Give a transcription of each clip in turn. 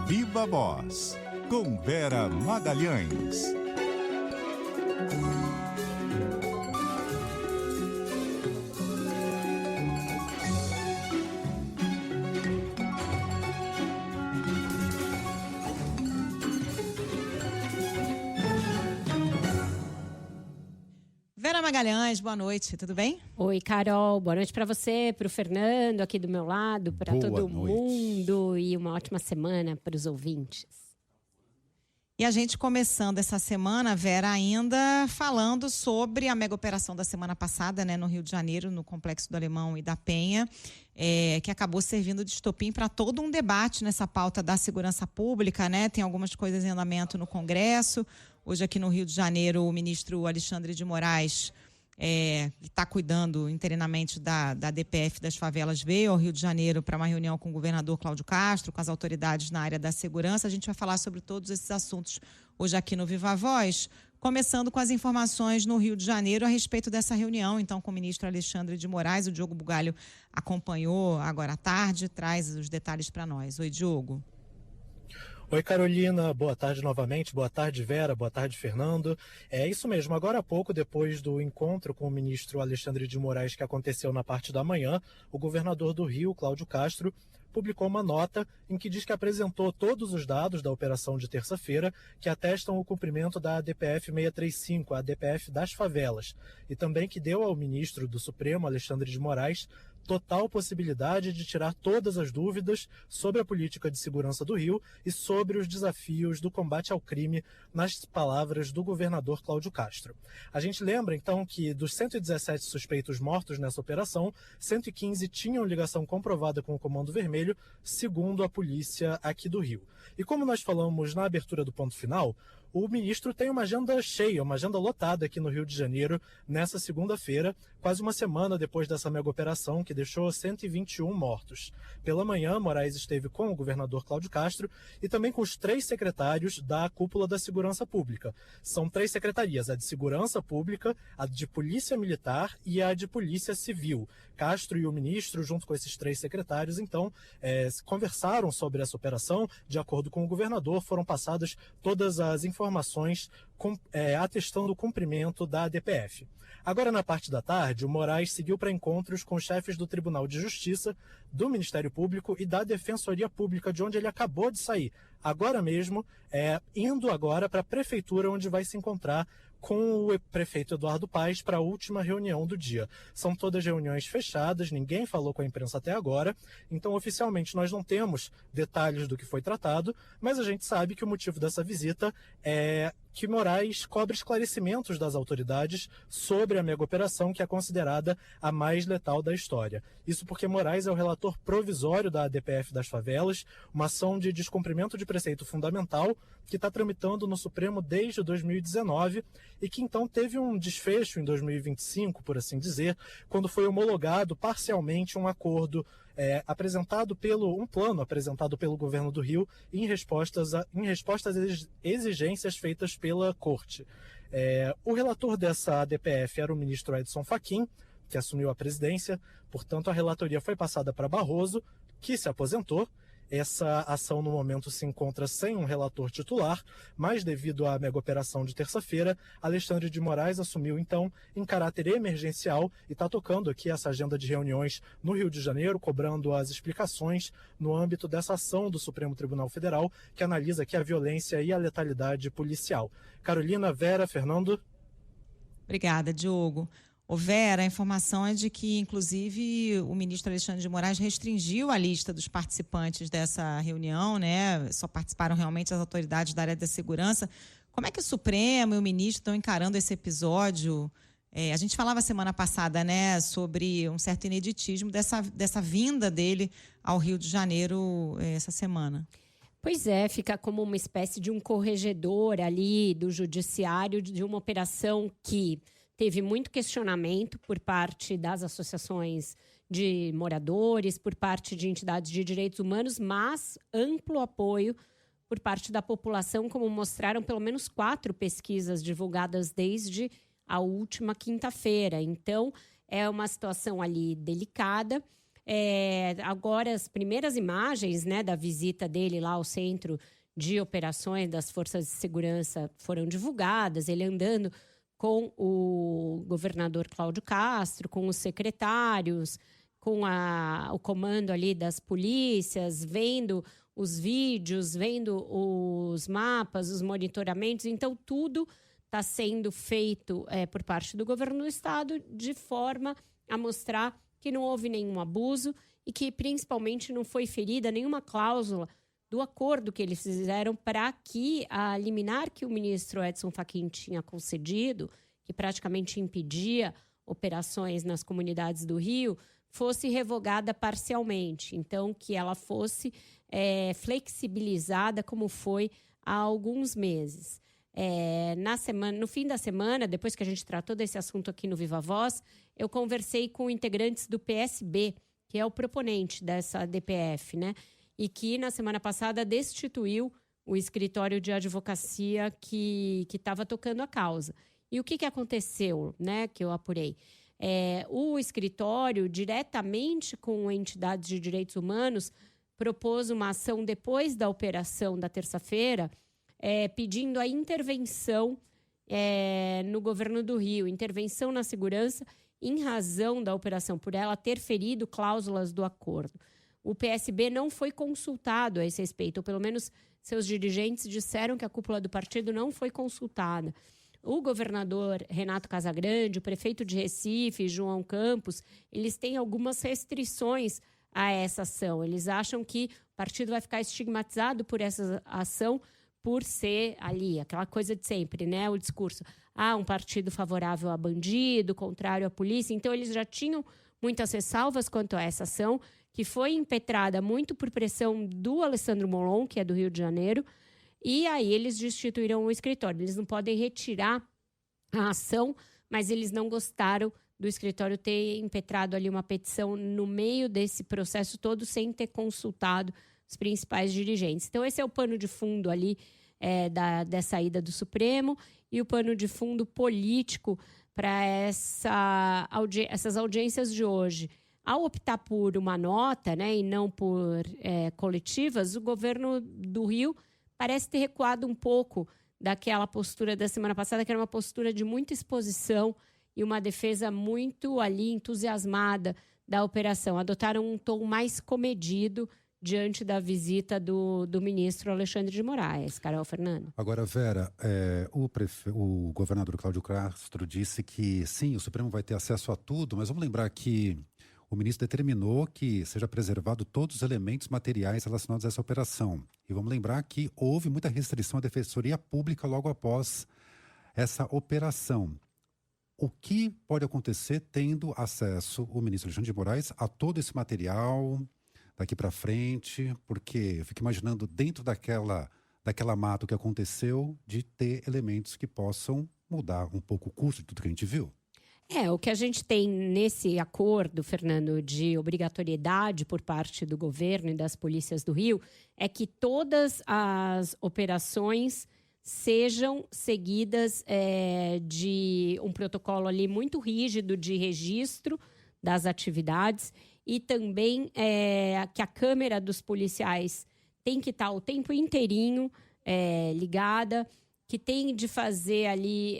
Viva Voz, com Vera Magalhães. Vera Magalhães, boa noite, tudo bem? Oi, Carol, boa noite para você, para o Fernando aqui do meu lado, para todo mundo e uma ótima semana para os ouvintes. E a gente começando essa semana, Vera, ainda falando sobre a mega operação da semana passada, né, no Rio de Janeiro, no Complexo do Alemão e da Penha, que acabou servindo de estopim para todo um debate nessa pauta da segurança pública, né? Tem algumas coisas em andamento no Congresso. Hoje aqui no Rio de Janeiro, o ministro Alexandre de Moraes está cuidando interinamente da DPF das favelas, veio ao Rio de Janeiro para uma reunião com o governador Cláudio Castro, com as autoridades na área da segurança. A gente vai falar sobre todos esses assuntos hoje aqui no Viva Voz, começando com as informações no Rio de Janeiro a respeito dessa reunião, então, com o ministro Alexandre de Moraes. O Diogo Bugalho acompanhou agora à tarde, traz os detalhes para nós. Oi, Diogo. Oi, Carolina, boa tarde novamente, boa tarde, Vera, boa tarde, Fernando. É isso mesmo, agora há pouco, depois do encontro com o ministro Alexandre de Moraes, que aconteceu na parte da manhã, o governador do Rio, Cláudio Castro, publicou uma nota em que diz que apresentou todos os dados da operação de terça-feira que atestam o cumprimento da DPF 635, a DPF das favelas, e também que deu ao ministro do Supremo, Alexandre de Moraes, total possibilidade de tirar todas as dúvidas sobre a política de segurança do Rio e sobre os desafios do combate ao crime, nas palavras do governador Cláudio Castro. A gente lembra, então, que dos 117 suspeitos mortos nessa operação, 115 tinham ligação comprovada com o Comando Vermelho, segundo a polícia aqui do Rio. E como nós falamos na abertura do Ponto Final, o ministro tem uma agenda cheia, uma agenda lotada aqui no Rio de Janeiro nessa segunda-feira, quase uma semana depois dessa mega operação que deixou 121 mortos. Pela manhã, Moraes esteve com o governador Cláudio Castro e também com os 3 secretários da cúpula da Segurança Pública. São 3 secretarias, a de Segurança Pública, a de Polícia Militar e a de Polícia Civil. Castro e o ministro, junto com esses 3 secretários, então, conversaram sobre essa operação. De acordo com o governador, foram passadas todas as informações atestando o cumprimento da DPF. Agora, na parte da tarde, o Moraes seguiu para encontros com chefes do Tribunal de Justiça, do Ministério Público e da Defensoria Pública, de onde ele acabou de sair. Agora mesmo, indo agora para a Prefeitura, onde vai se encontrar com o prefeito Eduardo Paes para a última reunião do dia. São todas reuniões fechadas, ninguém falou com a imprensa até agora, então oficialmente nós não temos detalhes do que foi tratado, mas a gente sabe que o motivo dessa visita é que Moraes cobre esclarecimentos das autoridades sobre a mega operação, que é considerada a mais letal da história. Isso porque Moraes é o relator provisório da DPF das favelas, uma ação de descumprimento de preceito fundamental que está tramitando no Supremo desde 2019 e que então teve um desfecho em 2025, por assim dizer, quando foi homologado parcialmente um acordo um plano apresentado pelo governo do Rio em respostas às exigências feitas pela Corte. O relator dessa ADPF era o ministro Edson Fachin, que assumiu a presidência, portanto a relatoria foi passada para Barroso, que se aposentou. Essa ação no momento se encontra sem um relator titular, mas devido à mega operação de terça-feira, Alexandre de Moraes assumiu então em caráter emergencial e está tocando aqui essa agenda de reuniões no Rio de Janeiro, cobrando as explicações no âmbito dessa ação do Supremo Tribunal Federal, que analisa aqui a violência e a letalidade policial. Carolina, Vera, Fernando. Obrigada, Diogo. Vera, a informação é de que, inclusive, o ministro Alexandre de Moraes restringiu a lista dos participantes dessa reunião, né? Só participaram realmente as autoridades da área da segurança. Como é que o Supremo e o ministro estão encarando esse episódio? A gente falava semana passada, né, sobre um certo ineditismo dessa vinda dele ao Rio de Janeiro essa semana. Pois é, fica como uma espécie de um corregedor ali do judiciário de uma operação que teve muito questionamento por parte das associações de moradores, por parte de entidades de direitos humanos, mas amplo apoio por parte da população, como mostraram pelo menos 4 pesquisas divulgadas desde a última quinta-feira. Então, é uma situação ali delicada. Agora, as primeiras imagens, né, da visita dele lá ao Centro de Operações das Forças de Segurança foram divulgadas, ele andando com o governador Cláudio Castro, com os secretários, com o comando ali das polícias, vendo os vídeos, vendo os mapas, os monitoramentos. Então, tudo está sendo feito por parte do governo do estado de forma a mostrar que não houve nenhum abuso e que, principalmente, não foi ferida nenhuma cláusula do acordo que eles fizeram para que a liminar que o ministro Edson Fachin tinha concedido, que praticamente impedia operações nas comunidades do Rio, fosse revogada parcialmente. Então, que ela fosse flexibilizada como foi há alguns meses. No fim da semana, depois que a gente tratou desse assunto aqui no Viva Voz, eu conversei com integrantes do PSB, que é o proponente dessa DPF, né? E que na semana passada destituiu o escritório de advocacia que estava tocando a causa. E o que aconteceu, né, que eu apurei? O escritório, diretamente com entidades de direitos humanos, propôs uma ação depois da operação da terça-feira, pedindo a intervenção no governo do Rio, intervenção na segurança em razão da operação, por ela ter ferido cláusulas do acordo. O PSB não foi consultado a esse respeito, ou pelo menos seus dirigentes disseram que a cúpula do partido não foi consultada. O governador Renato Casagrande, o prefeito de Recife, João Campos, eles têm algumas restrições a essa ação. Eles acham que o partido vai ficar estigmatizado por essa ação por ser ali, aquela coisa de sempre, né? O discurso, um partido favorável a bandido, contrário à polícia. Então, eles já tinham muitas ressalvas quanto a essa ação, que foi impetrada muito por pressão do Alessandro Molon, que é do Rio de Janeiro, e aí eles destituíram o escritório. Eles não podem retirar a ação, mas eles não gostaram do escritório ter impetrado ali uma petição no meio desse processo todo, sem ter consultado os principais dirigentes. Então, esse é o pano de fundo ali dessa ida do Supremo e o pano de fundo político para essas audiências de hoje. Ao optar por uma nota, né, e não por coletivas, o governo do Rio parece ter recuado um pouco daquela postura da semana passada, que era uma postura de muita exposição e uma defesa muito ali entusiasmada da operação. Adotaram um tom mais comedido diante da visita do ministro Alexandre de Moraes. Carol, Fernando. Agora, Vera, o governador Cláudio Castro disse que sim, o Supremo vai ter acesso a tudo, mas vamos lembrar que o ministro determinou que seja preservado todos os elementos materiais relacionados a essa operação. E vamos lembrar que houve muita restrição à Defensoria Pública logo após essa operação. O que pode acontecer tendo acesso o ministro Alexandre de Moraes a todo esse material daqui para frente? Porque eu fico imaginando dentro daquela mata que aconteceu de ter elementos que possam mudar um pouco o curso de tudo que a gente viu. O que a gente tem nesse acordo, Fernando, de obrigatoriedade por parte do governo e das polícias do Rio, é que todas as operações sejam seguidas de um protocolo ali muito rígido de registro das atividades e também que a câmera dos policiais tem que estar o tempo inteirinho ligada, que tem de fazer ali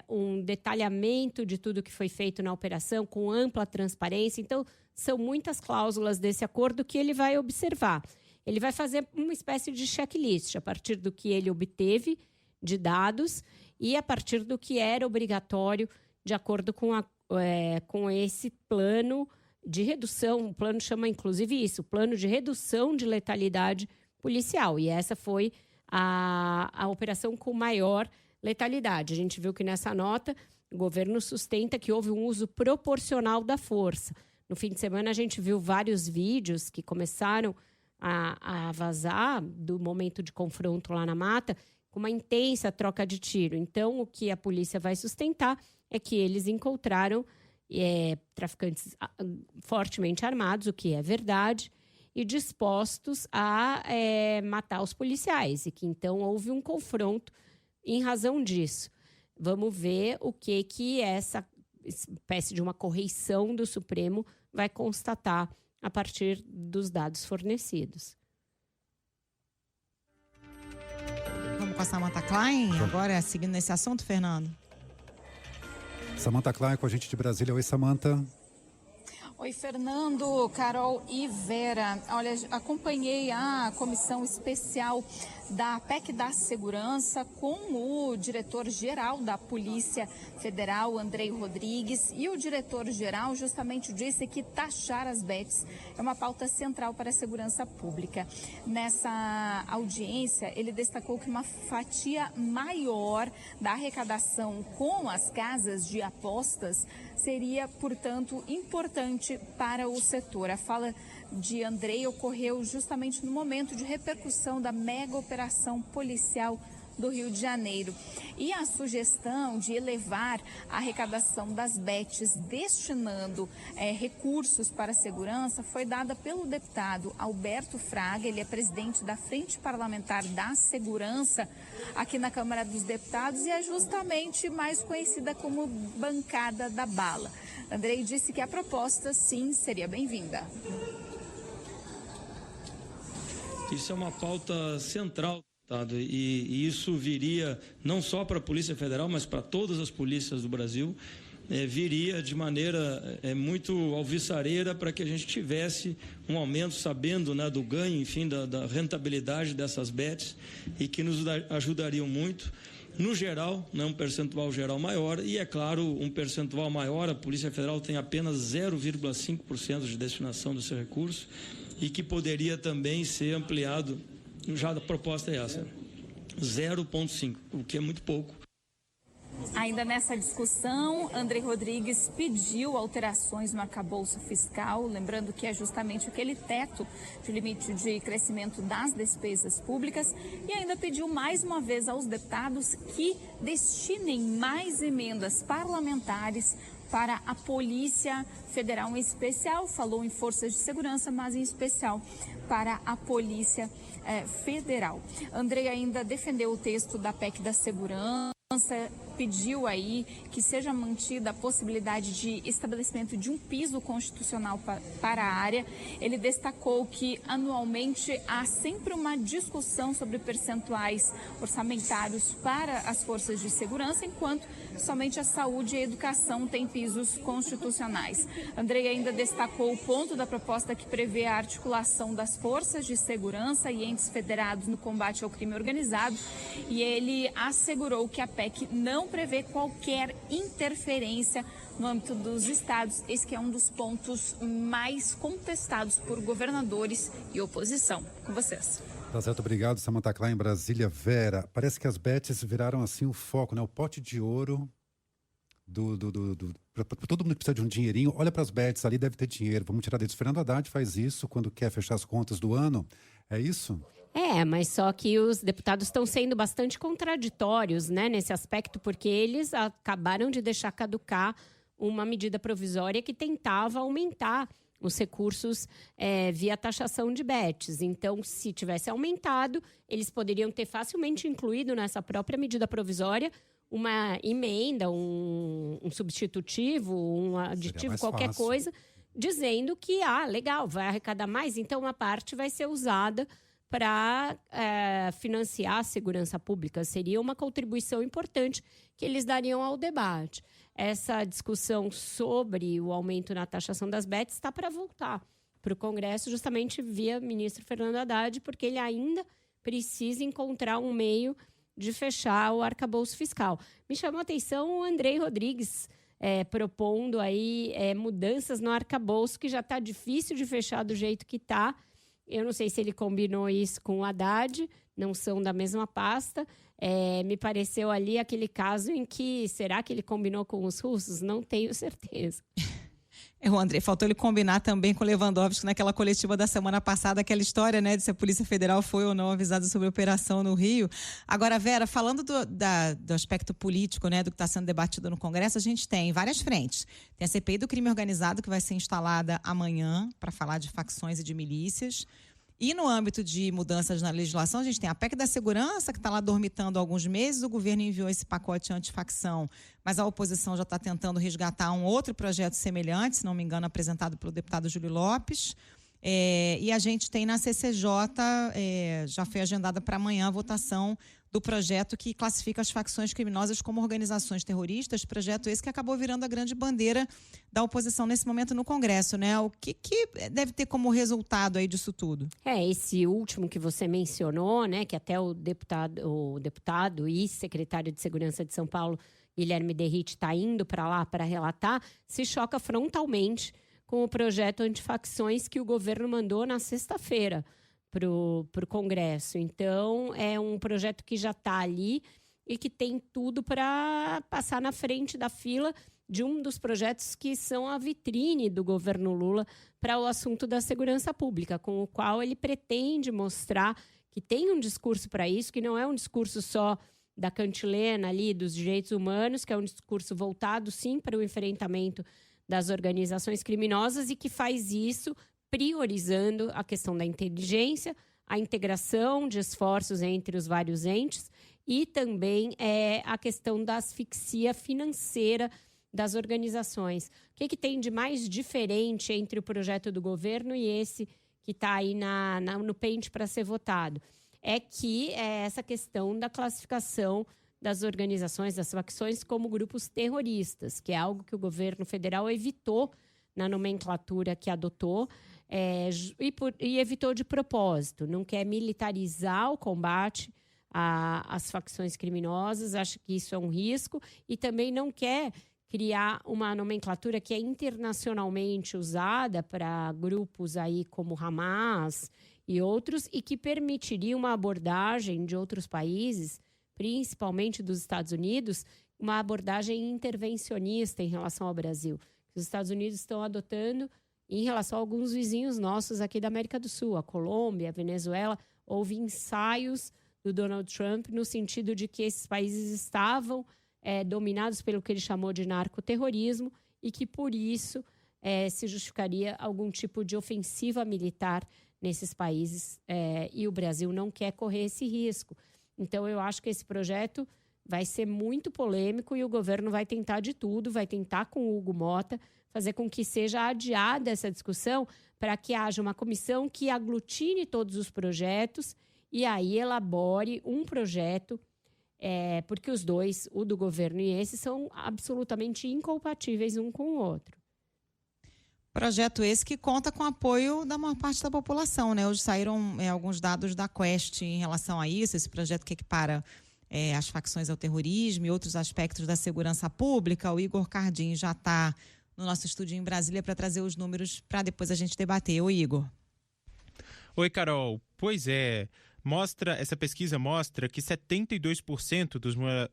um detalhamento de tudo que foi feito na operação, com ampla transparência. Então, são muitas cláusulas desse acordo que ele vai observar. Ele vai fazer uma espécie de checklist a partir do que ele obteve de dados e a partir do que era obrigatório de acordo com esse plano de redução. O plano chama, inclusive, isso, o plano de redução de letalidade policial. E essa foi a operação com maior letalidade. A gente viu que nessa nota o governo sustenta que houve um uso proporcional da força. No fim de semana a gente viu vários vídeos que começaram a vazar do momento de confronto lá na mata, com uma intensa troca de tiro. Então, o que a polícia vai sustentar é que eles encontraram traficantes fortemente armados, o que é verdade, e dispostos a matar os policiais, e que então houve um confronto em razão disso. Vamos ver o que essa espécie de uma correição do Supremo vai constatar a partir dos dados fornecidos. Vamos com a Samantha Klein, agora seguindo nesse assunto, Fernando. Samantha Klein com a gente de Brasília. Oi, Samantha. Oi, Fernando, Carol e Vera. Olha, acompanhei a comissão especial da PEC da Segurança com o diretor-geral da Polícia Federal, Andrei Rodrigues, e o diretor-geral justamente disse que taxar as bets é uma pauta central para a segurança pública. Nessa audiência, ele destacou que uma fatia maior da arrecadação com as casas de apostas seria, portanto, importante para o setor. A fala de Andrei ocorreu justamente no momento de repercussão da mega operação policial do Rio de Janeiro. E a sugestão de elevar a arrecadação das bets destinando recursos para a segurança foi dada pelo deputado Alberto Fraga. Ele é presidente da Frente Parlamentar da Segurança aqui na Câmara dos Deputados e é justamente mais conhecida como bancada da bala. Andrei disse que a proposta, sim, seria bem-vinda. Isso é uma pauta central, deputado, e isso viria não só para a Polícia Federal, mas para todas as polícias do Brasil, viria de maneira muito alvissareira para que a gente tivesse um aumento, sabendo, né, do ganho, enfim, da rentabilidade dessas bets, e que nos ajudariam muito. No geral, né, um percentual geral maior e, é claro, um percentual maior, a Polícia Federal tem apenas 0,5% de destinação desse recurso e que poderia também ser ampliado, já a proposta é essa, 0,5%, o que é muito pouco. Ainda nessa discussão, Andrei Rodrigues pediu alterações no arcabouço fiscal, lembrando que é justamente aquele teto de limite de crescimento das despesas públicas, e ainda pediu mais uma vez aos deputados que destinem mais emendas parlamentares para a Polícia Federal, em especial, falou em forças de segurança, mas em especial para a Polícia Federal. Andrei ainda defendeu o texto da PEC da Segurança, pediu aí que seja mantida a possibilidade de estabelecimento de um piso constitucional para a área. Ele destacou que anualmente há sempre uma discussão sobre percentuais orçamentários para as forças de segurança, enquanto somente a saúde e a educação têm pisos constitucionais. Andrei ainda destacou o ponto da proposta que prevê a articulação das forças de segurança e entes federados no combate ao crime organizado, e ele assegurou que a PEC não prevê qualquer interferência no âmbito dos estados. Esse que é um dos pontos mais contestados por governadores e oposição. Com vocês. Tá certo, obrigado, Samantha Klein, Brasília. Vera, parece que as bets viraram assim o foco, né? O pote de ouro todo mundo precisa de um dinheirinho. Olha para as bets, ali deve ter dinheiro, vamos tirar deles. Fernando Haddad faz isso quando quer fechar as contas do ano, é isso? Mas só que os deputados estão sendo bastante contraditórios, né, nesse aspecto, porque eles acabaram de deixar caducar uma medida provisória que tentava aumentar os recursos via taxação de bets. Então, se tivesse aumentado, eles poderiam ter facilmente incluído nessa própria medida provisória uma emenda, um substitutivo, um aditivo, qualquer coisa, dizendo que, legal, vai arrecadar mais, então uma parte vai ser usada para financiar a segurança pública. Seria uma contribuição importante que eles dariam ao debate. Essa discussão sobre o aumento na taxação das bets está para voltar para o Congresso, justamente via ministro Fernando Haddad, porque ele ainda precisa encontrar um meio de fechar o arcabouço fiscal. Me chamou a atenção o Andrei Rodrigues propondo aí mudanças no arcabouço, que já está difícil de fechar do jeito que está. Eu não sei se ele combinou isso com o Haddad, não são da mesma pasta. Me pareceu ali aquele caso em que, será que ele combinou com os russos? Não tenho certeza. O André, faltou ele combinar também com o Lewandowski naquela coletiva da semana passada, aquela história, né, de se a Polícia Federal foi ou não avisada sobre a operação no Rio. Agora, Vera, falando do aspecto político, né, do que está sendo debatido no Congresso, a gente tem várias frentes. Tem a CPI do crime organizado, que vai ser instalada amanhã para falar de facções e de milícias. E no âmbito de mudanças na legislação, a gente tem a PEC da segurança, que está lá dormitando há alguns meses. O governo enviou esse pacote antifacção, mas a oposição já está tentando resgatar um outro projeto semelhante, se não me engano, apresentado pelo deputado Júlio Lopes. E a gente tem na CCJ, já foi agendada para amanhã a votação do projeto que classifica as facções criminosas como organizações terroristas, projeto esse que acabou virando a grande bandeira da oposição nesse momento no Congresso, né? O que deve ter como resultado aí disso tudo? Esse último que você mencionou, né, que até o deputado e secretário de Segurança de São Paulo, Guilherme Derrite, está indo para lá para relatar, se choca frontalmente com o projeto antifacções que o governo mandou na sexta-feira para o Congresso. Então, é um projeto que já está ali e que tem tudo para passar na frente da fila de um dos projetos que são a vitrine do governo Lula para o assunto da segurança pública, com o qual ele pretende mostrar que tem um discurso para isso, que não é um discurso só da cantilena ali dos direitos humanos, que é um discurso voltado, sim, para o enfrentamento das organizações criminosas e que faz isso priorizando a questão da inteligência, a integração de esforços entre os vários entes e também a questão da asfixia financeira das organizações. O que tem de mais diferente entre o projeto do governo e esse que está aí no pente para ser votado? É que essa questão da classificação das organizações, das facções, como grupos terroristas, que é algo que o governo federal evitou na nomenclatura que adotou, e evitou de propósito. Não quer militarizar o combate às facções criminosas, acha que isso é um risco, e também não quer criar uma nomenclatura que é internacionalmente usada para grupos aí como Hamas e outros, e que permitiria uma abordagem de outros países, principalmente dos Estados Unidos, uma abordagem intervencionista em relação ao Brasil. Os Estados Unidos estão adotando em relação a alguns vizinhos nossos aqui da América do Sul, a Colômbia, a Venezuela. Houve ensaios do Donald Trump no sentido de que esses países estavam dominados pelo que ele chamou de narcoterrorismo e que, por isso, se justificaria algum tipo de ofensiva militar nesses países, e o Brasil não quer correr esse risco. Então, eu acho que esse projeto vai ser muito polêmico e o governo vai tentar de tudo, vai tentar com o Hugo Mota fazer com que seja adiada essa discussão para que haja uma comissão que aglutine todos os projetos e aí elabore um projeto, porque os dois, o do governo e esse, são absolutamente incompatíveis um com o outro. Projeto esse que conta com apoio da maior parte da população, né? Hoje saíram alguns dados da Quest em relação a isso, esse projeto que equipara as facções ao terrorismo e outros aspectos da segurança pública. O Igor Cardim já está no nosso estúdio em Brasília para trazer os números para depois a gente debater. Oi, Igor. Oi, Carol. Pois é. Essa pesquisa mostra que 72%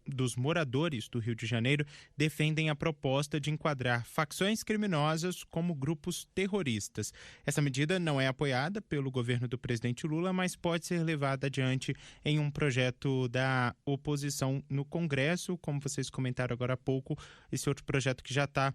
dos moradores do Rio de Janeiro defendem a proposta de enquadrar facções criminosas como grupos terroristas. Essa medida não é apoiada pelo governo do presidente Lula, mas pode ser levada adiante em um projeto da oposição no Congresso, como vocês comentaram agora há pouco, esse outro projeto que já está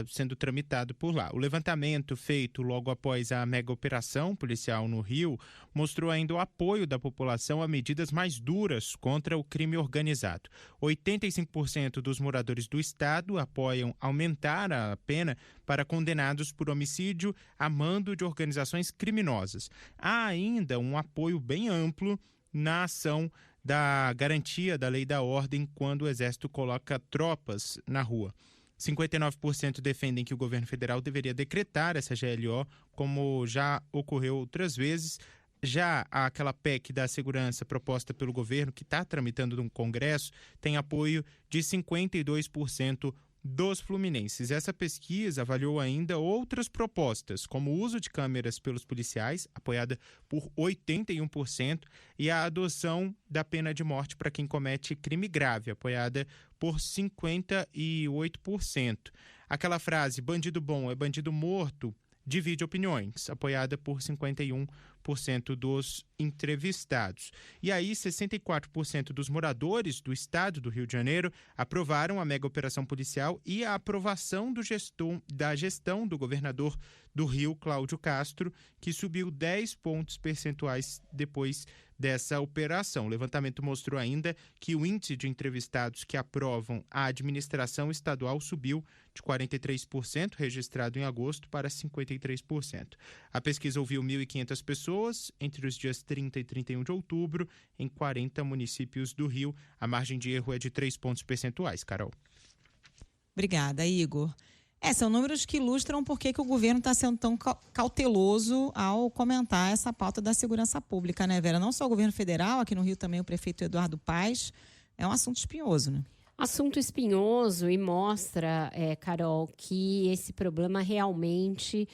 sendo tramitado por lá. O levantamento feito logo após a mega operação policial no Rio mostrou ainda o apoio da população a medidas mais duras contra o crime organizado. 85% dos moradores do estado apoiam aumentar a pena para condenados por homicídio a mando de organizações criminosas. Há ainda um apoio bem amplo na ação da garantia da lei e da ordem quando o Exército coloca tropas na rua. 59% defendem que o governo federal deveria decretar essa GLO, como já ocorreu outras vezes. Já aquela PEC da segurança proposta pelo governo, que está tramitando no Congresso, tem apoio de 52% dos fluminenses. Essa pesquisa avaliou ainda outras propostas, como o uso de câmeras pelos policiais, apoiada por 81%, e a adoção da pena de morte para quem comete crime grave, apoiada por 58%. Aquela frase, bandido bom é bandido morto, divide opiniões, apoiada por 51%. dos entrevistados. E aí, 64% dos moradores do estado do Rio de Janeiro aprovaram a mega operação policial e a aprovação da gestão do governador do Rio, Cláudio Castro, que subiu 10 pontos percentuais depois dessa operação. O levantamento mostrou ainda que o índice de entrevistados que aprovam a administração estadual subiu de 43%, registrado em agosto, para 53%. A pesquisa ouviu 1.500 pessoas entre os dias 30 e 31 de outubro, em 40 municípios do Rio. A margem de erro é de 3 pontos percentuais, Carol. Obrigada, Igor. São números que ilustram por que o governo está sendo tão cauteloso ao comentar essa pauta da segurança pública, né, Vera? Não só o governo federal, aqui no Rio também o prefeito Eduardo Paes. É um assunto espinhoso, né? Assunto espinhoso, e mostra, Carol, que esse problema realmente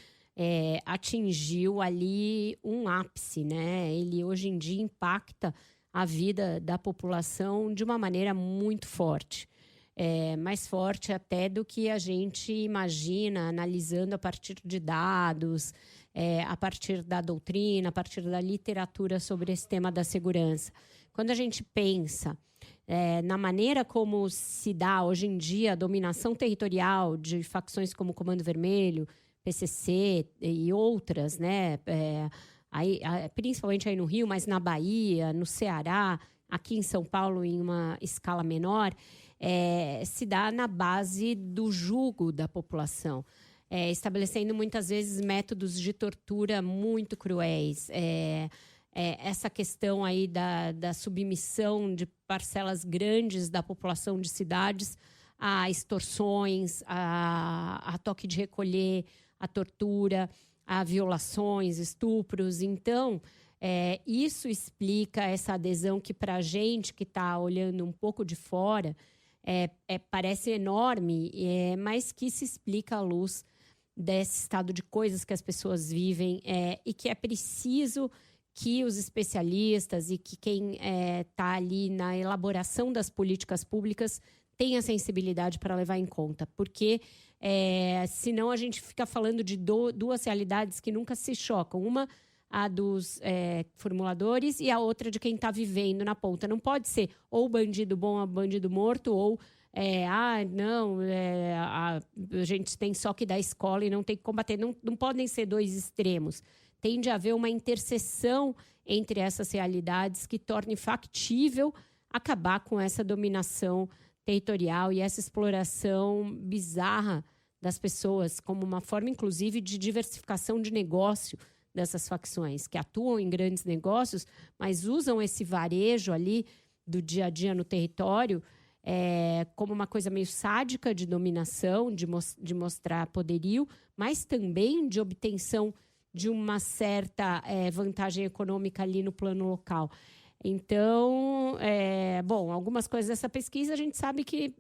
atingiu ali um ápice, né? Ele hoje em dia impacta a vida da população de uma maneira muito forte. Mais forte até do que a gente imagina, analisando a partir de dados, a partir da doutrina, a partir da literatura sobre esse tema da segurança. Quando a gente pensa na maneira como se dá hoje em dia a dominação territorial de facções como o Comando Vermelho, PCC e outras, né? Principalmente aí no Rio, mas na Bahia, no Ceará, aqui em São Paulo em uma escala menor, se dá na base do jugo da população, estabelecendo muitas vezes métodos de tortura muito cruéis. Essa questão aí da submissão de parcelas grandes da população de cidades a extorsões, a toque de recolher, a tortura, a violações, estupros. Então, isso explica essa adesão que, para a gente que está olhando um pouco de fora, parece enorme, mas que se explica à luz desse estado de coisas que as pessoas vivem, e que é preciso que os especialistas e que quem está ali na elaboração das políticas públicas tenha sensibilidade para levar em conta, porque senão a gente fica falando de duas realidades que nunca se chocam. Uma, a dos formuladores, e a outra de quem está vivendo na ponta. Não pode ser ou bandido bom ou bandido morto, ou a gente tem só que dar escola e não tem que combater. Não podem ser dois extremos. Tem de haver uma interseção entre essas realidades que torne factível acabar com essa dominação territorial e essa exploração bizarra das pessoas, como uma forma, inclusive, de diversificação de negócio dessas facções, que atuam em grandes negócios, mas usam esse varejo ali do dia a dia no território como uma coisa meio sádica de dominação, de mostrar poderio, mas também de obtenção de uma certa vantagem econômica ali no plano local. Então, algumas coisas dessa pesquisa a gente sabe que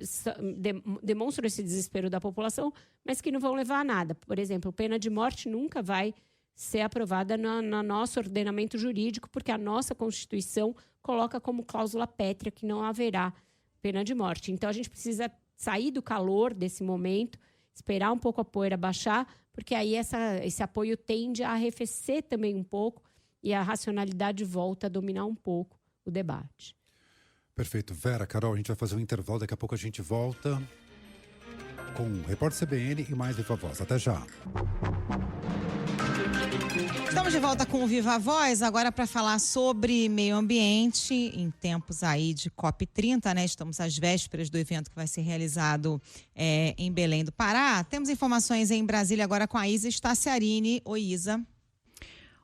demonstram esse desespero da população, mas que não vão levar a nada. Por exemplo, pena de morte nunca vai ser aprovada no nosso ordenamento jurídico, porque a nossa Constituição coloca como cláusula pétrea que não haverá pena de morte. Então, a gente precisa sair do calor desse momento, esperar um pouco a poeira baixar, porque aí esse apoio tende a arrefecer também um pouco e a racionalidade volta a dominar um pouco o debate. Perfeito. Vera, Carol, a gente vai fazer um intervalo, daqui a pouco a gente volta com o Repórter CBN e mais Viva Voz. Até já. Estamos de volta com o Viva Voz, agora para falar sobre meio ambiente, em tempos aí de COP30, né? Estamos às vésperas do evento que vai ser realizado em Belém do Pará. Temos informações em Brasília agora com a Isa Staciarini. Oi, Isa.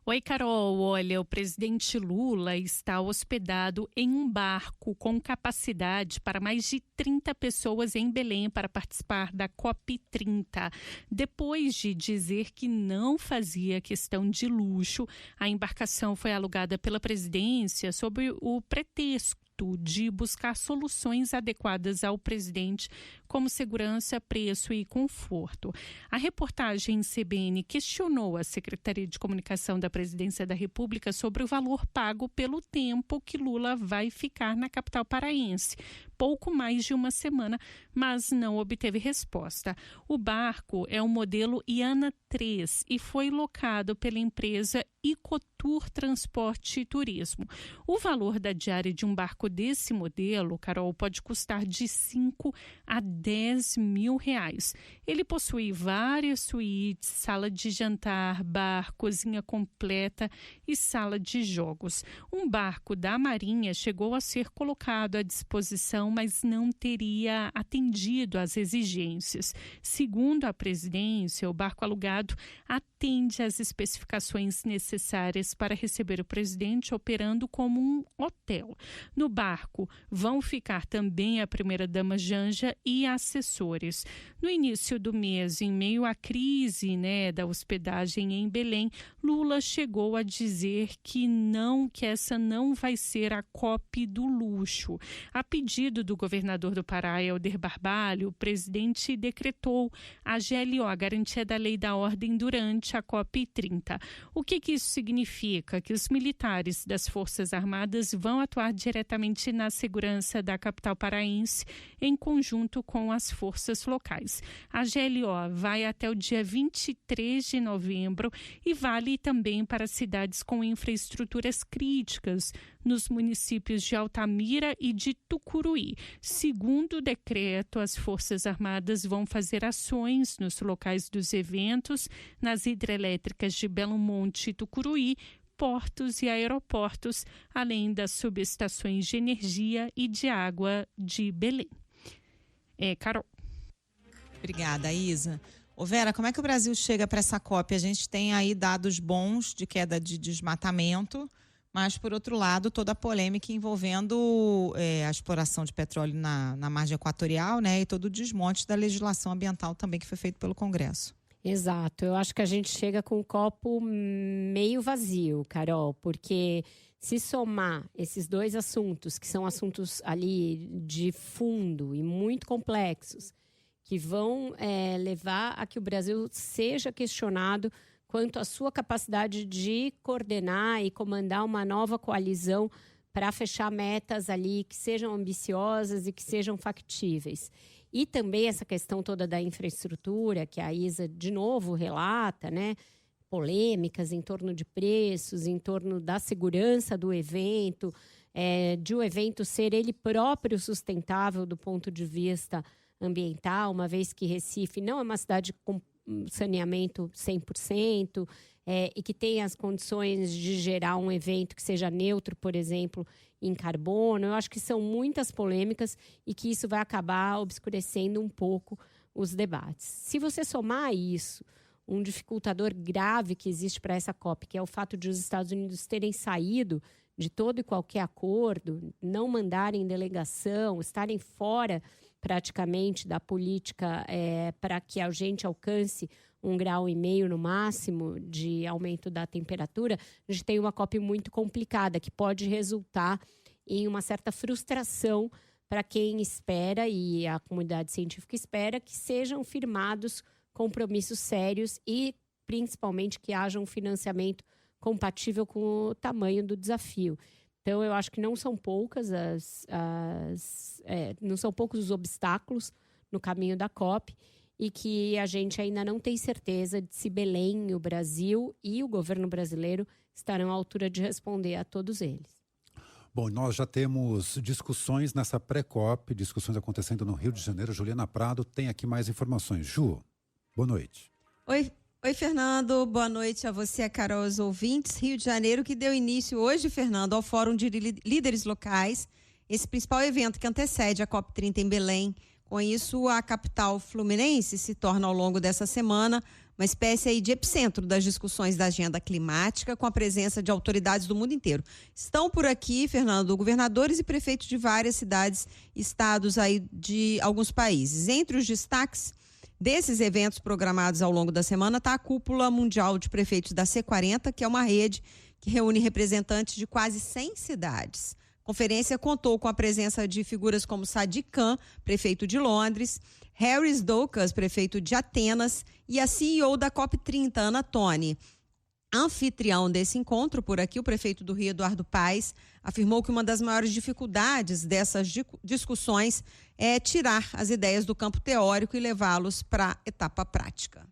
Oi, Carol. Olha, o presidente Lula está hospedado em um barco com capacidade para mais de 30 pessoas em Belém para participar da COP30. Depois de dizer que não fazia questão de luxo, a embarcação foi alugada pela presidência sob o pretexto de buscar soluções adequadas ao presidente, como segurança, preço e conforto. A reportagem CBN questionou a Secretaria de Comunicação da Presidência da República sobre o valor pago pelo tempo que Lula vai ficar na capital paraense. pouco mais de uma semana, mas não obteve resposta. O barco é o modelo Iana 3 e foi locado pela empresa Ecotur Transporte e Turismo. O valor da diária de um barco desse modelo, Carol, pode custar de 5 a 10 mil reais. Ele possui várias suítes, sala de jantar, bar, cozinha completa e sala de jogos. Um barco da Marinha chegou a ser colocado à disposição, mas não teria atendido às exigências. Segundo a presidência, o barco alugado atende às especificações necessárias para receber o presidente, operando como um hotel. No barco vão ficar também a primeira-dama Janja e assessores. No início do mês, em meio à crise, da hospedagem em Belém, Lula chegou a dizer que essa não vai ser a COP do luxo. A pedido do governador do Pará, Helder Barbalho, o presidente decretou a GLO, a Garantia da Lei e da Ordem, durante a COP 30. O que isso significa? Que os militares das Forças Armadas vão atuar diretamente na segurança da capital paraense, em conjunto com as forças locais. A GLO vai até o dia 23 de novembro e vale também para cidades com infraestruturas críticas, nos municípios de Altamira e de Tucuruí. Segundo o decreto, as Forças Armadas vão fazer ações nos locais dos eventos, nas hidrelétricas de Belo Monte e Tucuruí, portos e aeroportos, além das subestações de energia e de água de Belém. Carol. Obrigada, Isa. Ô Vera, como é que o Brasil chega para essa COP? A gente tem aí dados bons de queda de desmatamento, mas, por outro lado, toda a polêmica envolvendo a exploração de petróleo na margem equatorial, e todo o desmonte da legislação ambiental também que foi feito pelo Congresso. Exato. Eu acho que a gente chega com o copo meio vazio, Carol, porque se somar esses dois assuntos, que são assuntos ali de fundo e muito complexos, que vão levar a que o Brasil seja questionado quanto à sua capacidade de coordenar e comandar uma nova coalizão para fechar metas ali que sejam ambiciosas e que sejam factíveis. E também essa questão toda da infraestrutura, que a Isa, de novo, relata, polêmicas em torno de preços, em torno da segurança do evento, de o evento ser ele próprio sustentável do ponto de vista ambiental, uma vez que Recife não é uma cidade com saneamento 100%, e que tem as condições de gerar um evento que seja neutro, por exemplo, em carbono. Eu acho que são muitas polêmicas e que isso vai acabar obscurecendo um pouco os debates. Se você somar a isso, um dificultador grave que existe para essa COP, que é o fato de os Estados Unidos terem saído de todo e qualquer acordo, não mandarem delegação, estarem fora praticamente da política para que a gente alcance 1,5 grau no máximo de aumento da temperatura, a gente tem uma COP muito complicada, que pode resultar em uma certa frustração para quem espera, e a comunidade científica espera, que sejam firmados compromissos sérios e, principalmente, que haja um financiamento compatível com o tamanho do desafio. Então, eu acho que não são poucos os obstáculos no caminho da COP, e que a gente ainda não tem certeza de se Belém, o Brasil e o governo brasileiro estarão à altura de responder a todos eles. Bom, nós já temos discussões nessa pré-COP, discussões acontecendo no Rio de Janeiro. Juliana Prado tem aqui mais informações. Ju, boa noite. Oi, Fernando. Boa noite a você, a Carol, aos ouvintes. Rio de Janeiro, que deu início hoje, Fernando, ao Fórum de Líderes Locais, esse principal evento que antecede a COP30 em Belém. Com isso, a capital fluminense se torna, ao longo dessa semana, uma espécie aí de epicentro das discussões da agenda climática, com a presença de autoridades do mundo inteiro. Estão por aqui, Fernando, governadores e prefeitos de várias cidades e estados aí de alguns países. Entre os destaques desses eventos programados ao longo da semana está a Cúpula Mundial de Prefeitos da C40, que é uma rede que reúne representantes de quase 100 cidades. A conferência contou com a presença de figuras como Sadiq Khan, prefeito de Londres, Harris Doukas, prefeito de Atenas, e a CEO da COP30, Ana Toni. anfitrião desse encontro por aqui, o prefeito do Rio, Eduardo Paes, afirmou que uma das maiores dificuldades dessas discussões é tirar as ideias do campo teórico e levá-los para a etapa prática.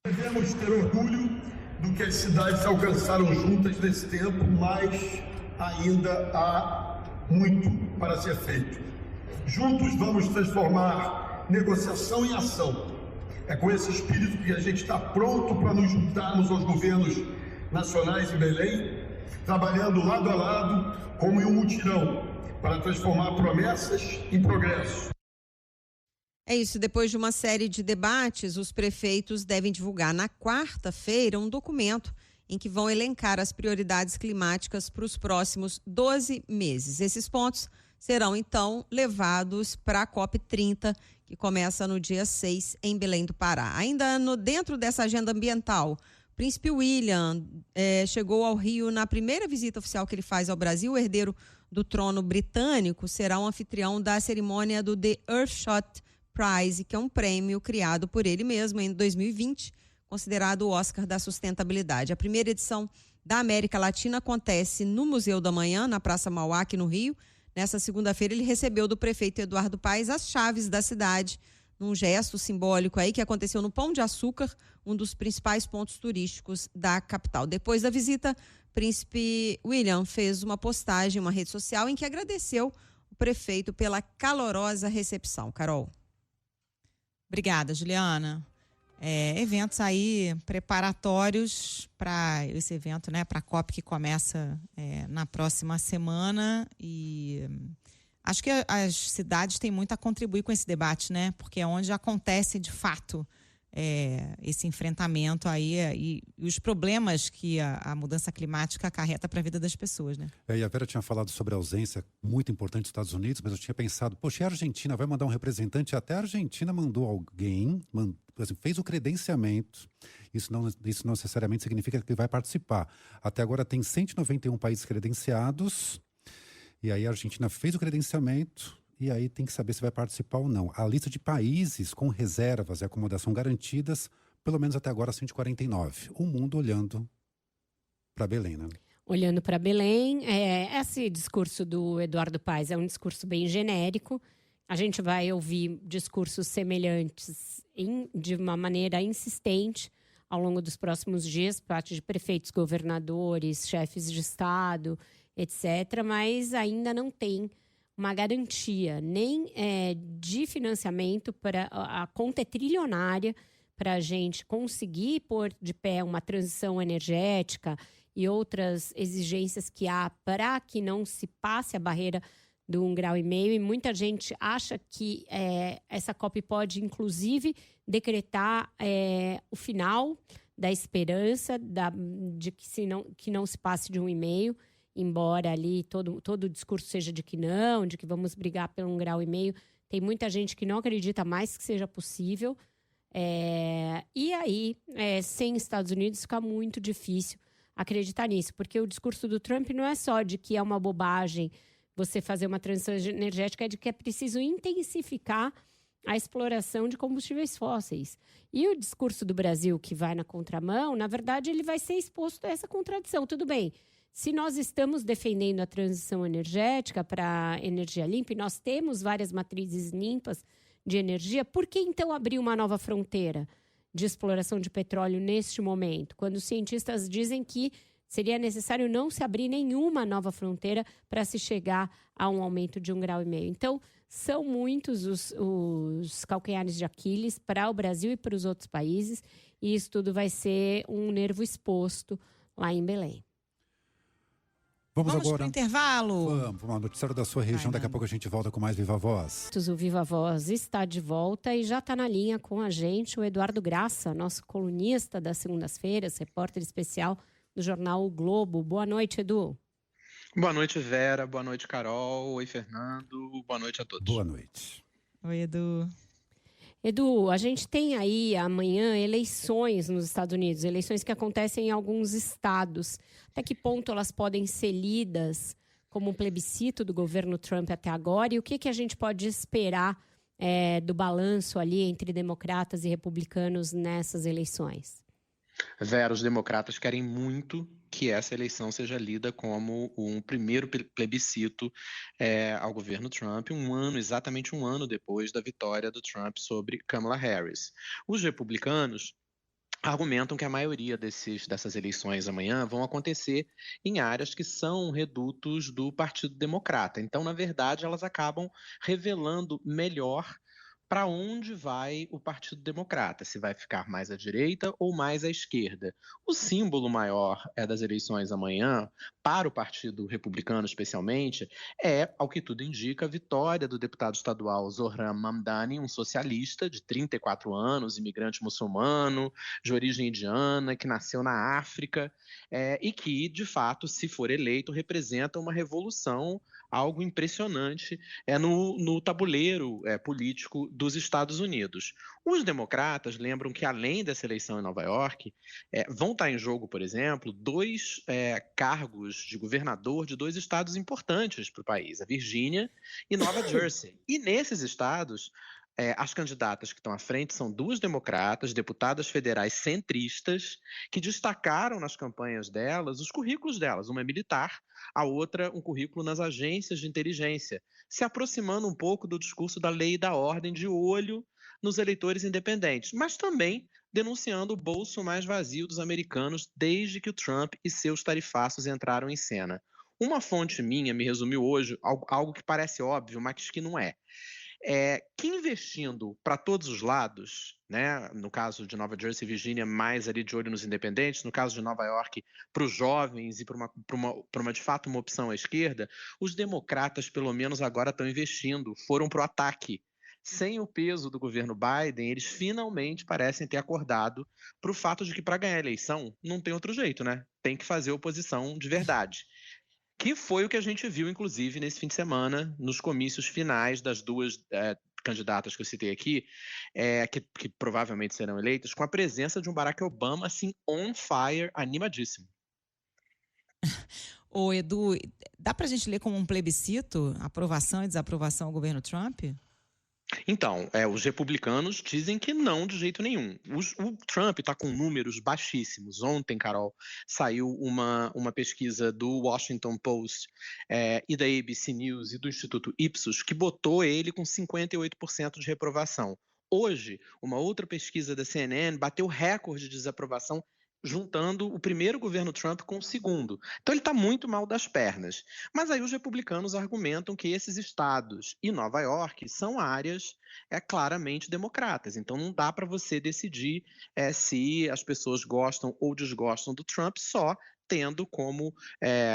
Devemos ter orgulho do que as cidades alcançaram juntas nesse tempo, mas ainda há muito para ser feito. Juntos vamos transformar negociação em ação. É com esse espírito que a gente está pronto para nos juntarmos aos governos nacionais em Belém, trabalhando lado a lado como em um mutirão para transformar promessas em progresso. É isso, depois de uma série de debates, os prefeitos devem divulgar na quarta-feira um documento em que vão elencar as prioridades climáticas para os próximos 12 meses. Esses pontos serão, então, levados para a COP30, que começa no dia 6 em Belém do Pará. Ainda dentro dessa agenda ambiental, o príncipe William chegou ao Rio na primeira visita oficial que ele faz ao Brasil. O herdeiro do trono britânico será um anfitrião da cerimônia do The Earthshot Prize, que é um prêmio criado por ele mesmo em 2020, considerado o Oscar da sustentabilidade. A primeira edição da América Latina acontece no Museu da Manhã, na Praça Mauá, aqui no Rio. Nessa segunda-feira, ele recebeu do prefeito Eduardo Paes as chaves da cidade, num gesto simbólico aí que aconteceu no Pão de Açúcar, um dos principais pontos turísticos da capital. Depois da visita, o príncipe William fez uma postagem em uma rede social em que agradeceu o prefeito pela calorosa recepção. Carol. Obrigada, Juliana. Eventos aí preparatórios para esse evento, né, para a COP que começa na próxima semana, e acho que as cidades têm muito a contribuir com esse debate, né, porque é onde acontece de fato esse enfrentamento aí e os problemas que a mudança climática acarreta para a vida das pessoas, né? E a Vera tinha falado sobre a ausência muito importante dos Estados Unidos, mas eu tinha pensado, poxa, e a Argentina vai mandar um representante? Até a Argentina mandou alguém, fez o credenciamento. Isso não necessariamente significa que vai participar. Até agora tem 191 países credenciados, e aí a Argentina fez o credenciamento, e aí tem que saber se vai participar ou não. A lista de países com reservas e acomodação garantidas, pelo menos até agora, 149. O mundo olhando para Belém, né? Olhando para Belém, esse discurso do Eduardo Paes é um discurso bem genérico. A gente vai ouvir discursos semelhantes de uma maneira insistente ao longo dos próximos dias, por parte de prefeitos, governadores, chefes de Estado, etc. Mas ainda não tem uma garantia nem de financiamento para a conta trilionária para a gente conseguir pôr de pé uma transição energética e outras exigências que há para que não se passe a barreira do 1,5 graus. E muita gente acha que essa COP pode, inclusive, decretar o final da esperança de que não se passe de 1,5, embora ali todo o discurso seja de que não, de que vamos brigar pelo 1,5 graus. Tem muita gente que não acredita mais que seja possível. E aí, sem Estados Unidos, fica muito difícil acreditar nisso, porque o discurso do Trump não é só de que é uma bobagem você fazer uma transição energética, é de que é preciso intensificar a exploração de combustíveis fósseis. E o discurso do Brasil, que vai na contramão, na verdade, ele vai ser exposto a essa contradição. Tudo bem, se nós estamos defendendo a transição energética para energia limpa, e nós temos várias matrizes limpas de energia, por que então abrir uma nova fronteira de exploração de petróleo neste momento, quando os cientistas dizem que seria necessário não se abrir nenhuma nova fronteira para se chegar a um aumento de 1,5 graus? Então, são muitos os calcanhares de Aquiles para o Brasil e para os outros países, e isso tudo vai ser um nervo exposto lá em Belém. Vamos agora para o intervalo. Vamos, uma noticiário da sua região. Daqui a pouco a gente volta com mais Viva Voz. O Viva Voz está de volta e já está na linha com a gente o Eduardo Graça, nosso colunista das segundas-feiras, repórter especial do jornal O Globo. Boa noite, Edu. Boa noite, Vera. Boa noite, Carol. Oi, Fernando. Boa noite a todos. Boa noite. Oi, Edu. Edu, a gente tem aí amanhã eleições nos Estados Unidos, eleições que acontecem em alguns estados. Até que ponto elas podem ser lidas como um plebiscito do governo Trump até agora? E o que a gente pode esperar do balanço ali entre democratas e republicanos nessas eleições? Vera, os democratas querem muito que essa eleição seja lida como um primeiro plebiscito ao governo Trump, exatamente um ano depois da vitória do Trump sobre Kamala Harris. Os republicanos argumentam que a maioria dessas eleições amanhã vão acontecer em áreas que são redutos do Partido Democrata. Então, na verdade, elas acabam revelando melhor para onde vai o Partido Democrata, se vai ficar mais à direita ou mais à esquerda. O símbolo maior das eleições amanhã, para o Partido Republicano especialmente, ao que tudo indica, a vitória do deputado estadual Zohran Mamdani, um socialista de 34 anos, imigrante muçulmano, de origem indiana, que nasceu na África, e que, de fato, se for eleito, representa uma revolução, algo impressionante no tabuleiro político dos Estados Unidos. Os democratas lembram que, além dessa eleição em Nova York, vão estar em jogo, por exemplo, 2 cargos de governador de 2 estados importantes para o país, a Virgínia e Nova Jersey. E nesses estados, as candidatas que estão à frente são 2 democratas, deputadas federais centristas, que destacaram nas campanhas delas os currículos delas. Uma é militar, a outra um currículo nas agências de inteligência, se aproximando um pouco do discurso da lei e da ordem, de olho nos eleitores independentes, mas também denunciando o bolso mais vazio dos americanos desde que o Trump e seus tarifaços entraram em cena. Uma fonte minha me resumiu hoje algo que parece óbvio, mas que não é. Que investindo para todos os lados, né, no caso de Nova Jersey e Virgínia, mais ali de olho nos independentes, no caso de Nova York, para os jovens e para uma, de fato, uma opção à esquerda, os democratas, pelo menos agora, estão investindo, foram para o ataque. Sem o peso do governo Biden, eles finalmente parecem ter acordado para o fato de que, para ganhar a eleição, não tem outro jeito, né? Tem que fazer oposição de verdade. Que foi o que a gente viu, inclusive, nesse fim de semana, nos comícios finais das 2 candidatas que eu citei aqui, que provavelmente serão eleitas, com a presença de um Barack Obama, assim, on fire, animadíssimo. Ô, Edu, dá pra gente ler como um plebiscito, aprovação e desaprovação ao governo Trump? Então, os republicanos dizem que não, de jeito nenhum. O Trump está com números baixíssimos. Ontem, Carol, saiu uma pesquisa do Washington Post e da ABC News e do Instituto Ipsos, que botou ele com 58% de reprovação. Hoje, uma outra pesquisa da CNN bateu recorde de desaprovação, juntando o primeiro governo Trump com o segundo. Então ele está muito mal das pernas. Mas aí os republicanos argumentam que esses estados e Nova York são áreas claramente democratas. Então não dá para você decidir se as pessoas gostam ou desgostam do Trump só tendo como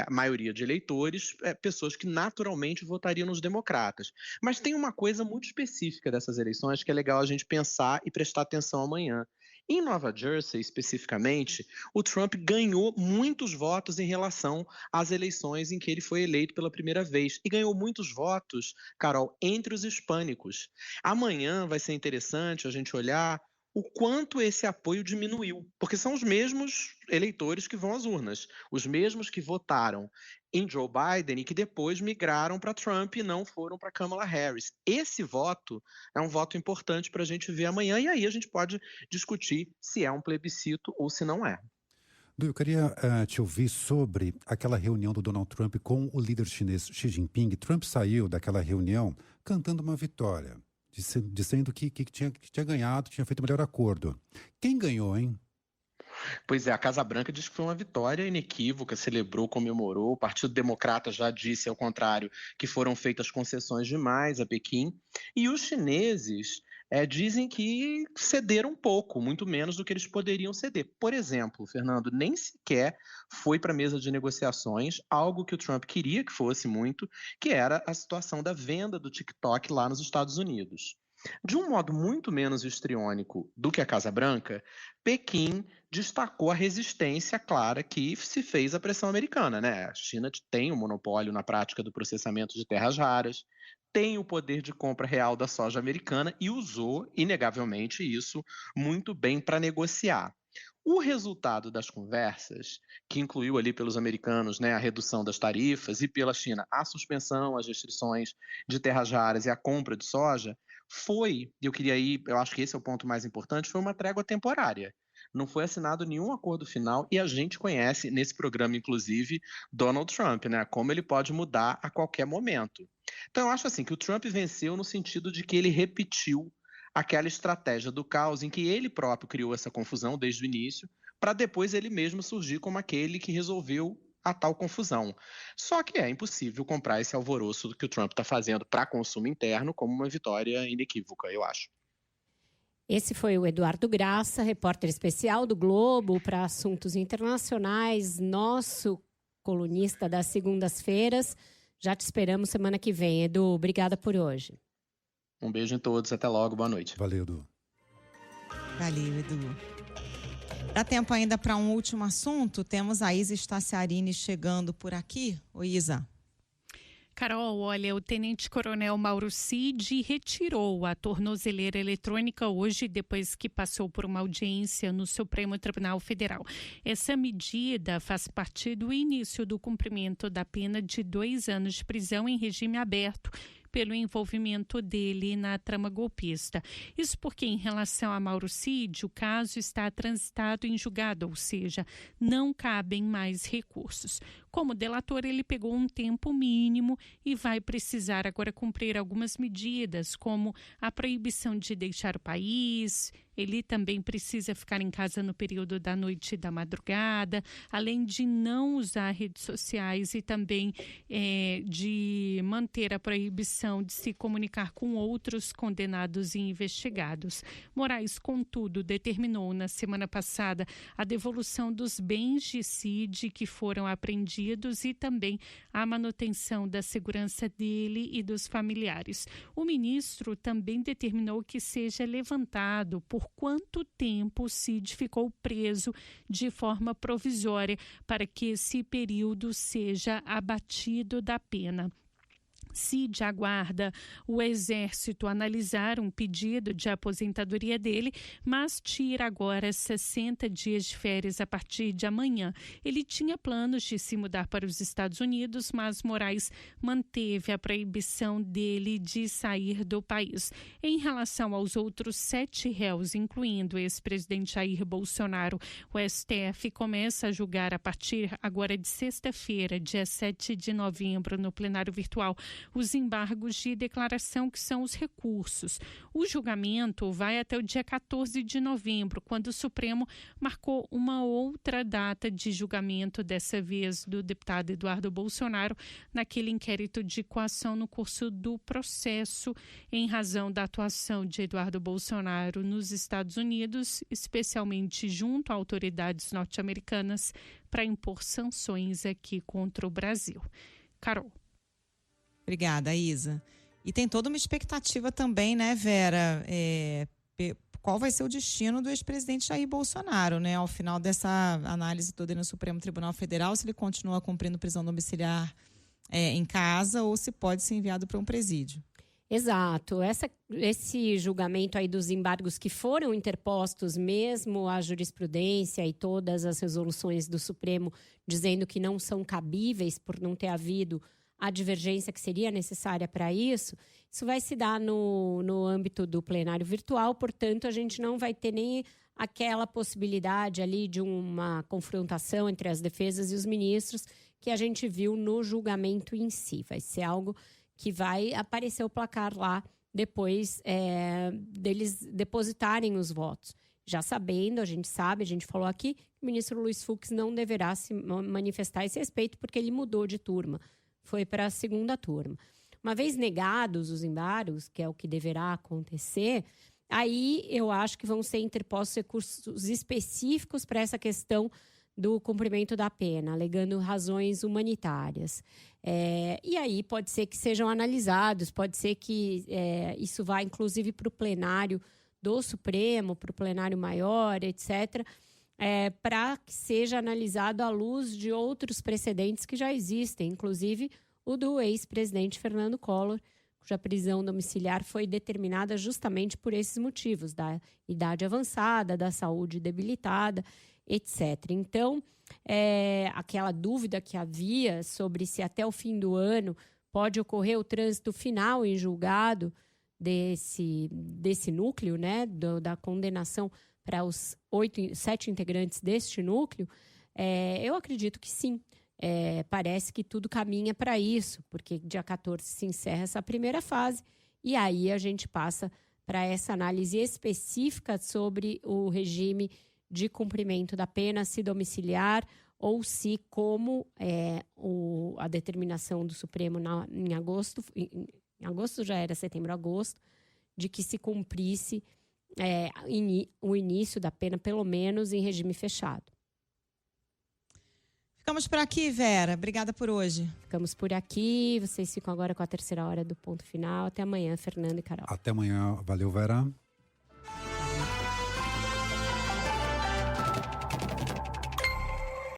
maioria de eleitores pessoas que naturalmente votariam nos democratas. Mas tem uma coisa muito específica dessas eleições que é legal a gente pensar e prestar atenção amanhã. Em Nova Jersey, especificamente, o Trump ganhou muitos votos em relação às eleições em que ele foi eleito pela primeira vez. E ganhou muitos votos, Carol, entre os hispânicos. Amanhã vai ser interessante a gente olhar o quanto esse apoio diminuiu, porque são os mesmos eleitores que vão às urnas, os mesmos que votaram em Joe Biden e que depois migraram para Trump e não foram para Kamala Harris. Esse voto é um voto importante para a gente ver amanhã, e aí a gente pode discutir se é um plebiscito ou se não é. Du, eu queria te ouvir sobre aquela reunião do Donald Trump com o líder chinês Xi Jinping. Trump saiu daquela reunião cantando uma vitória, dizendo que tinha ganhado, tinha feito o melhor acordo. Quem ganhou, hein? Pois é, a Casa Branca diz que foi uma vitória inequívoca, celebrou, comemorou. O Partido Democrata já disse, ao contrário, que foram feitas concessões demais a Pequim. E os chineses dizem que cederam pouco, muito menos do que eles poderiam ceder. Por exemplo, Fernando, nem sequer foi para a mesa de negociações, algo que o Trump queria que fosse muito, que era a situação da venda do TikTok lá nos Estados Unidos. De um modo muito menos histriônico do que a Casa Branca, Pequim destacou a resistência clara que se fez à pressão americana, né? A China tem um monopólio na prática do processamento de terras raras, tem o poder de compra real da soja americana e usou, inegavelmente, isso muito bem para negociar. O resultado das conversas, que incluiu ali pelos americanos, né, a redução das tarifas e pela China a suspensão, as restrições de terras raras e a compra de soja, eu acho que esse é o ponto mais importante, foi uma trégua temporária. não foi assinado nenhum acordo final e a gente conhece nesse programa, inclusive, Donald Trump, né? Como ele pode mudar a qualquer momento. Então eu acho assim que o Trump venceu no sentido de que ele repetiu aquela estratégia do caos em que ele próprio criou essa confusão desde o início, para depois ele mesmo surgir como aquele que resolveu a tal confusão. Só que é impossível comprar esse alvoroço que o Trump está fazendo para consumo interno como uma vitória inequívoca, eu acho. Esse foi o Eduardo Graça, repórter especial do Globo para assuntos internacionais, nosso colunista das segundas-feiras. Já te esperamos semana que vem. Edu, obrigada por hoje. Um beijo em todos, até logo, boa noite. Valeu, Edu. Valeu, Edu. Dá tempo ainda para um último assunto? Temos a Isa Staciarini chegando por aqui. Oi, Isa. Carol, olha, o tenente-coronel Mauro Cid retirou a tornozeleira eletrônica hoje, depois que passou por uma audiência no Supremo Tribunal Federal. Essa medida faz parte do início do cumprimento da pena de 2 anos de prisão em regime aberto, pelo envolvimento dele na trama golpista. Isso porque, em relação a Mauro Cid, o caso está transitado em julgado, ou seja, não cabem mais recursos. Como delator, ele pegou um tempo mínimo e vai precisar agora cumprir algumas medidas, como a proibição de deixar o país. Ele também precisa ficar em casa no período da noite e da madrugada, além de não usar redes sociais e também de manter a proibição de se comunicar com outros condenados e investigados. Moraes, contudo, determinou na semana passada a devolução dos bens de Cid que foram apreendidos e também a manutenção da segurança dele e dos familiares. O ministro também determinou que seja levantado por quanto tempo o Cid ficou preso de forma provisória para que esse período seja abatido da pena. Cid aguarda o Exército analisar um pedido de aposentadoria dele, mas tira agora 60 dias de férias a partir de amanhã. Ele tinha planos de se mudar para os Estados Unidos, mas Moraes manteve a proibição dele de sair do país. Em relação aos outros 7 réus, incluindo o ex-presidente Jair Bolsonaro, o STF começa a julgar a partir agora de sexta-feira, dia 7 de novembro, no plenário virtual, os embargos de declaração, que são os recursos. O julgamento vai até o dia 14 de novembro, quando o Supremo marcou uma outra data de julgamento, dessa vez do deputado Eduardo Bolsonaro, naquele inquérito de coação no curso do processo, em razão da atuação de Eduardo Bolsonaro nos Estados Unidos, especialmente junto a autoridades norte-americanas, para impor sanções aqui contra o Brasil. Carol. Obrigada, Isa. E tem toda uma expectativa também, né, Vera? Qual vai ser o destino do ex-presidente Jair Bolsonaro, né? Ao final dessa análise toda no Supremo Tribunal Federal, se ele continua cumprindo prisão domiciliar em casa ou se pode ser enviado para um presídio. Exato. Esse julgamento aí dos embargos que foram interpostos, mesmo a jurisprudência e todas as resoluções do Supremo dizendo que não são cabíveis por não ter havido a divergência que seria necessária para isso, isso vai se dar no âmbito do plenário virtual, portanto, a gente não vai ter nem aquela possibilidade ali de uma confrontação entre as defesas e os ministros que a gente viu no julgamento em si. Vai ser algo que vai aparecer o placar lá depois deles depositarem os votos. Já sabendo, a gente falou aqui, que o ministro Luiz Fux não deverá se manifestar a esse respeito porque ele mudou de turma. Foi para a segunda turma. Uma vez negados os embargos, que é o que deverá acontecer, aí eu acho que vão ser interpostos recursos específicos para essa questão do cumprimento da pena, alegando razões humanitárias. E aí pode ser que sejam analisados, pode ser que isso vá inclusive para o plenário do Supremo, para o plenário maior, etc., para que seja analisado à luz de outros precedentes que já existem, inclusive o do ex-presidente Fernando Collor, cuja prisão domiciliar foi determinada justamente por esses motivos, da idade avançada, da saúde debilitada, etc. Então, aquela dúvida que havia sobre se até o fim do ano pode ocorrer o trânsito final em julgado desse núcleo, né, da condenação para os 7 integrantes deste núcleo, eu acredito que sim. Parece que tudo caminha para isso, porque dia 14 se encerra essa primeira fase e aí a gente passa para essa análise específica sobre o regime de cumprimento da pena, se domiciliar ou se, como a determinação do Supremo em agosto já era setembro, agosto, de que se cumprisse o início da pena, pelo menos em regime fechado. Ficamos por aqui, Vera. Obrigada por hoje. Ficamos por aqui. Vocês ficam agora com a terceira hora do Ponto Final. Até amanhã, Fernando e Carol. Até amanhã. Valeu, Vera.